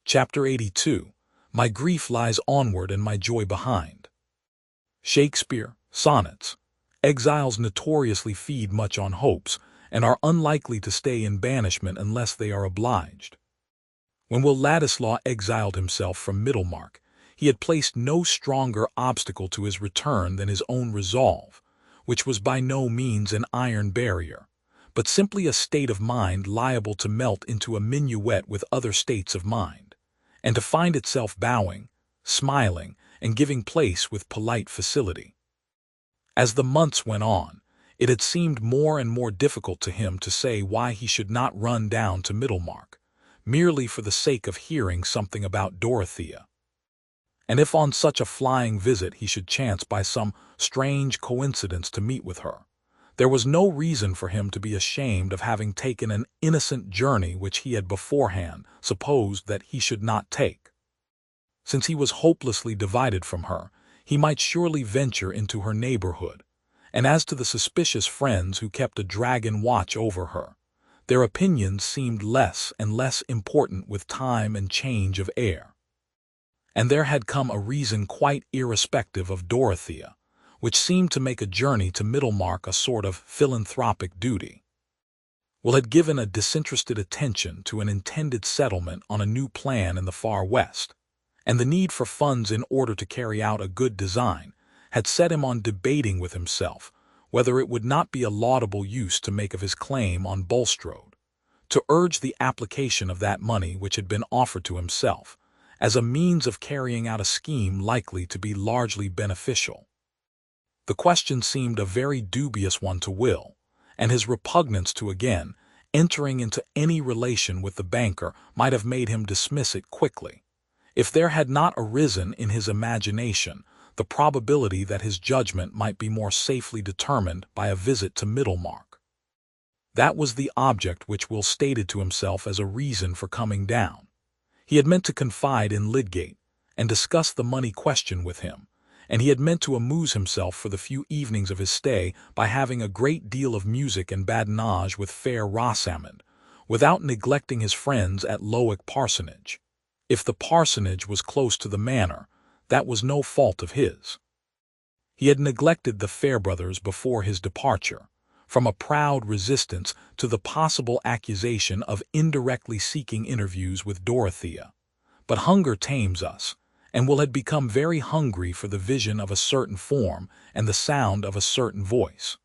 Chapter 82. My grief lies onward and my joy behind. Shakespeare, Sonnets. Exiles notoriously feed much on hopes, and are unlikely to stay in banishment unless they are obliged. When Will Ladislaw exiled himself from Middlemarch, he had placed no stronger obstacle to his return than his own resolve, which was by no means an iron barrier, but simply a state of mind liable to melt into a minuet with other states of mind, and to find itself bowing, smiling, and giving place with polite facility. As the months went on, it had seemed more and more difficult to him to say why he should not run down to Middlemarch, merely for the sake of hearing something about Dorothea. And if on such a flying visit he should chance by some strange coincidence to meet with her, there was no reason for him to be ashamed of having taken an innocent journey which he had beforehand supposed that he should not take. Since he was hopelessly divided from her, he might surely venture into her neighborhood, and as to the suspicious friends who kept a dragon watch over her, their opinions seemed less and less important with time and change of air. And there had come a reason quite irrespective of Dorothea, which seemed to make a journey to Middlemarch a sort of philanthropic duty. Will had given a disinterested attention to an intended settlement on a new plan in the far west, and the need for funds in order to carry out a good design had set him on debating with himself whether it would not be a laudable use to make of his claim on Bulstrode, to urge the application of that money which had been offered to himself, as a means of carrying out a scheme likely to be largely beneficial. The question seemed a very dubious one to Will, and his repugnance to again entering into any relation with the banker might have made him dismiss it quickly, if there had not arisen in his imagination the probability that his judgment might be more safely determined by a visit to Middlemarch. That was the object which Will stated to himself as a reason for coming down. He had meant to confide in Lydgate and discuss the money question with him, and he had meant to amuse himself for the few evenings of his stay by having a great deal of music and badinage with fair Rosamond, without neglecting his friends at Lowick Parsonage. If the parsonage was close to the manor, that was no fault of his. He had neglected the Fairbrothers before his departure, from a proud resistance to the possible accusation of indirectly seeking interviews with Dorothea. But hunger tames us, and Will had become very hungry for the vision of a certain form and the sound of a certain voice.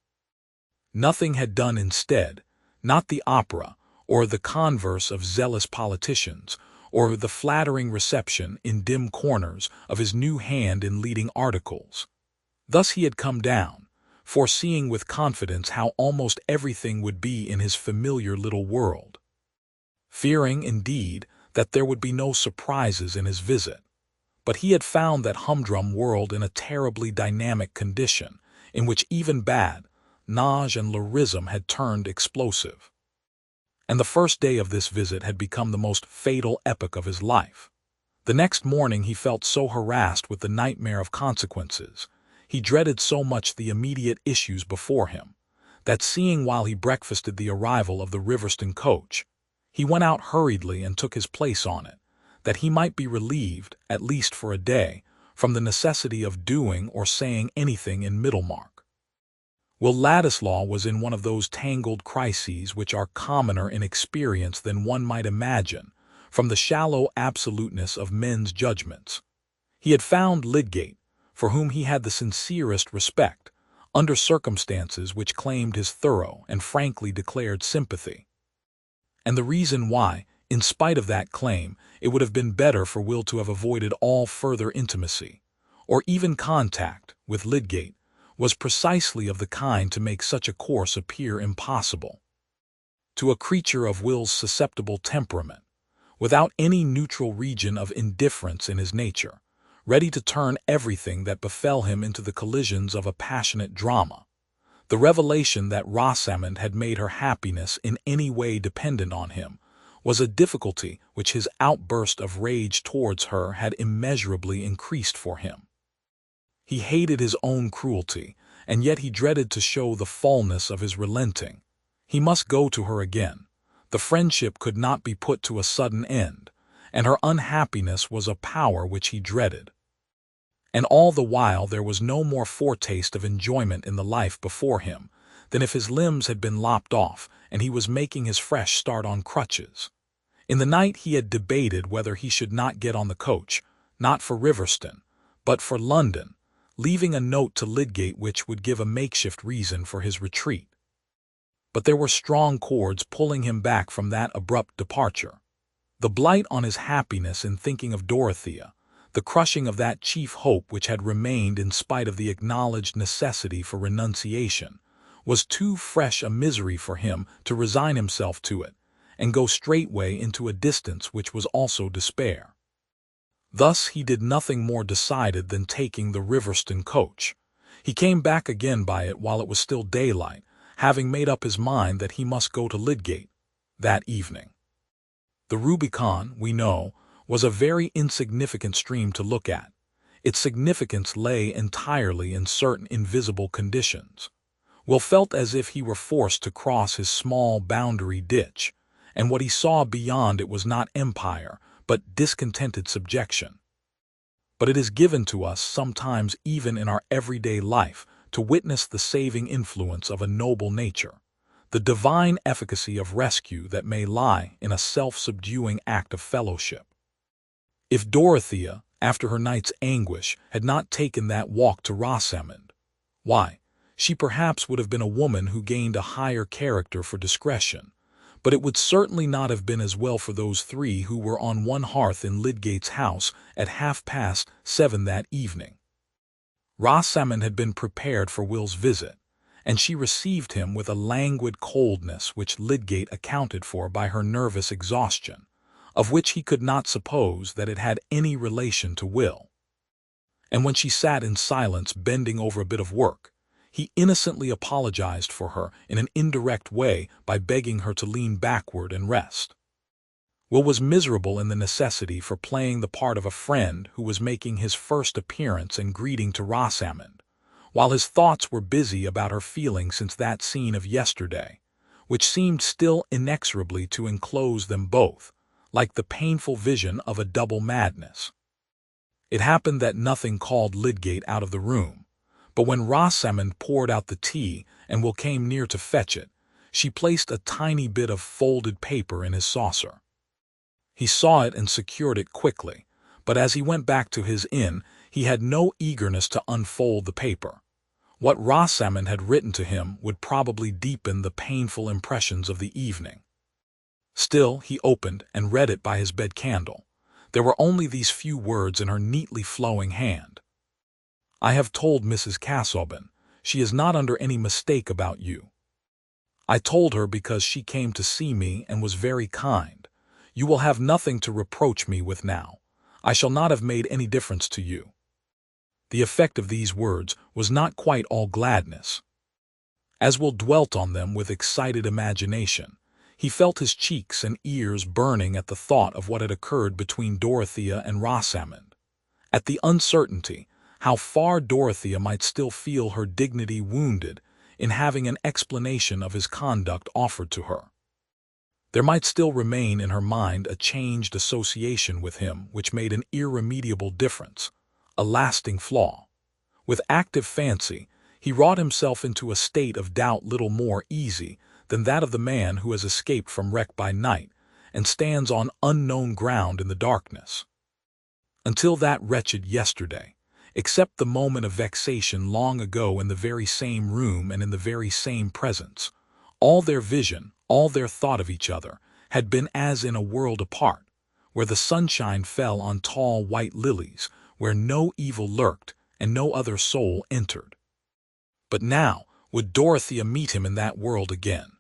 Nothing had done instead, not the opera, or the converse of zealous politicians, or the flattering reception in dim corners of his new hand in leading articles. Thus he had come down, foreseeing with confidence how almost everything would be in his familiar little world, fearing, indeed, that there would be no surprises in his visit. But he had found that humdrum world in a terribly dynamic condition, in which even bad, nage and lyrism had turned explosive. And the first day of this visit had become the most fatal epoch of his life. The next morning he felt so harassed with the nightmare of consequences, he dreaded so much the immediate issues before him, that seeing while he breakfasted the arrival of the Riverston coach, he went out hurriedly and took his place on it, that he might be relieved, at least for a day, from the necessity of doing or saying anything in Middlemarch. Will Ladislaw was in one of those tangled crises which are commoner in experience than one might imagine, from the shallow absoluteness of men's judgments. He had found Lydgate, for whom he had the sincerest respect, under circumstances which claimed his thorough and frankly declared sympathy. And the reason why, in spite of that claim, it would have been better for Will to have avoided all further intimacy, or even contact, with Lydgate, was precisely of the kind to make such a course appear impossible. To a creature of Will's susceptible temperament, without any neutral region of indifference in his nature, ready to turn everything that befell him into the collisions of a passionate drama, the revelation that Rosamond had made her happiness in any way dependent on him was a difficulty which his outburst of rage towards her had immeasurably increased for him. He hated his own cruelty, and yet he dreaded to show the fullness of his relenting. He must go to her again. The friendship could not be put to a sudden end, and her unhappiness was a power which he dreaded. And all the while there was no more foretaste of enjoyment in the life before him than if his limbs had been lopped off and he was making his fresh start on crutches. In the night he had debated whether he should not get on the coach, not for Riverston, but for London, leaving a note to Lydgate which would give a makeshift reason for his retreat. But there were strong cords pulling him back from that abrupt departure. The blight on his happiness in thinking of Dorothea, the crushing of that chief hope which had remained in spite of the acknowledged necessity for renunciation, was too fresh a misery for him to resign himself to it, and go straightway into a distance which was also despair. Thus he did nothing more decided than taking the Riverston coach. He came back again by it while it was still daylight, having made up his mind that he must go to Lydgate that evening. The Rubicon, we know, was a very insignificant stream to look at. Its significance lay entirely in certain invisible conditions. Will felt as if he were forced to cross his small boundary ditch, and what he saw beyond it was not empire, but discontented subjection. But it is given to us sometimes even in our everyday life to witness the saving influence of a noble nature, the divine efficacy of rescue that may lie in a self-subduing act of fellowship. If Dorothea, after her night's anguish, had not taken that walk to Rosamond, why, she perhaps would have been a woman who gained a higher character for discretion, but it would certainly not have been as well for those three who were on one hearth in Lydgate's house at 7:30 that evening. Rosamond had been prepared for Will's visit, and she received him with a languid coldness which Lydgate accounted for by her nervous exhaustion, of which he could not suppose that it had any relation to Will. And when she sat in silence bending over a bit of work, he innocently apologized for her in an indirect way by begging her to lean backward and rest. Will was miserable in the necessity for playing the part of a friend who was making his first appearance and greeting to Rosamond, while his thoughts were busy about her feelings since that scene of yesterday, which seemed still inexorably to enclose them both, like the painful vision of a double madness. It happened that nothing called Lydgate out of the room, but when Rosamond poured out the tea and Will came near to fetch it, she placed a tiny bit of folded paper in his saucer. He saw it and secured it quickly, but as he went back to his inn, he had no eagerness to unfold the paper. What Rosamond had written to him would probably deepen the painful impressions of the evening. Still, he opened and read it by his bed candle. There were only these few words in her neatly flowing hand. "I have told Mrs. Casaubon. She is not under any mistake about you. I told her because she came to see me and was very kind. You will have nothing to reproach me with now. I shall not have made any difference to you." The effect of these words was not quite all gladness. As Will dwelt on them with excited imagination, he felt his cheeks and ears burning at the thought of what had occurred between Dorothea and Rosamond, at the uncertainty how far Dorothea might still feel her dignity wounded in having an explanation of his conduct offered to her. There might still remain in her mind a changed association with him which made an irremediable difference, a lasting flaw. With active fancy, he wrought himself into a state of doubt little more easy than that of the man who has escaped from wreck by night and stands on unknown ground in the darkness. Until that wretched yesterday, except the moment of vexation long ago in the very same room and in the very same presence, all their vision, all their thought of each other, had been as in a world apart, where the sunshine fell on tall white lilies, where no evil lurked and no other soul entered. But now would Dorothea meet him in that world again?